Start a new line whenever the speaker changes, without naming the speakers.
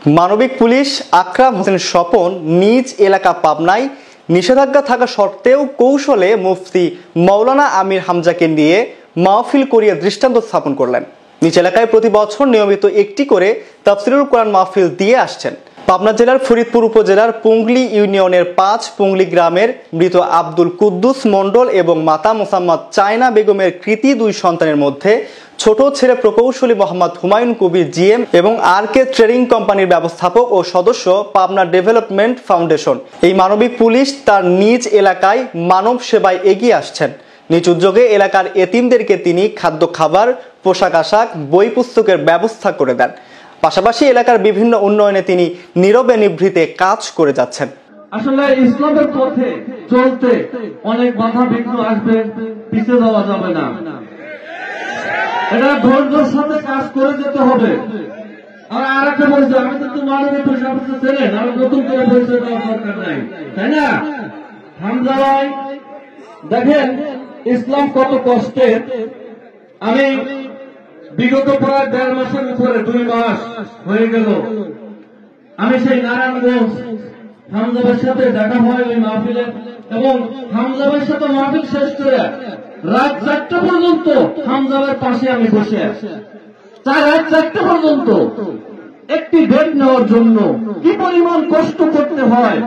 মানবিক পুলিশ আকরাম হোসেন স্বপন নিজ এলাকা পাবনায় নিষেধাজ্ঞা থাকা সত্ত্বেও কৌশলে মুফতি মাওলানা আমির হামজাকে নিয়ে মাহফিল করিয়ে দৃষ্টান্ত স্থাপন করলেন। নিজ এলাকায় প্রতি বছর নিয়মিত একটি করে তাফসিরুল কোরআন মাহফিল দিয়ে আসছেন। পাবনা জেলার ফরিদপুর উপজেলার পুংলি ইউনিয়নের ৫ পুংলি গ্রামের মৃত আব্দুল কুদ্দুস মণ্ডল এবং মাতা মোসাম্মদ চায়না বেগমের কৃতি ২ সন্তানের মধ্যে ছোট ছেলে প্রকৌশলী মোহাম্মদ হুমায়ুন কবির জিএম এবং RK ট্রেডিং কোম্পানির ব্যবস্থাপক ও সদস্য পাবনা ডেভেলপমেন্ট ফাউন্ডেশন। এই মানবিক পুলিশ তার নিজ এলাকায় মানব সেবায় এগিয়ে আসছেন। নিজ উদ্যোগে এলাকার এতিমদেরকে তিনি খাদ্য খাবার, পোশাক আশাক, বই পুস্তকের ব্যবস্থা করে দেন। পাশাপাশি এলাকার বিভিন্ন উন্নয়নে তিনি নীরবে নিভৃতে কাজ করে যাচ্ছেন।
আসলে ইসলামের পথে চলতে অনেক বাধা বিঘ্ন আসবে, পিছিয়ে দেওয়া যাবে না। এটা ধৈর্যের সাথে কাজ করে যেতে হবে। আর আরেকটা বলছে, আমি কিন্তু মানবিক পুলিশ আপনি ছিলেন, আমি নতুন করে পরিচয় দেওয়ার দরকার নাই, তাই না? হামজা ভাই দেখেন ইসলাম কত কষ্টের। আমি বিগত প্রায় ১.৫ মাসের উপরে ২ মাস হয়ে গেল আমি সেই নারায়ণগঞ্জ হামজাবের সাথে দেখা হয় ওই মাহফিলে, এবং হামজাবের সাথে মাহফিল শেষ করে রাত ৪টা পর্যন্ত হামজাবের পাশে আমি বসে আছি। রাত ৪টা পর্যন্ত একটি বেড নেওয়ার জন্য কি পরিমাণ কষ্ট করতে হয়।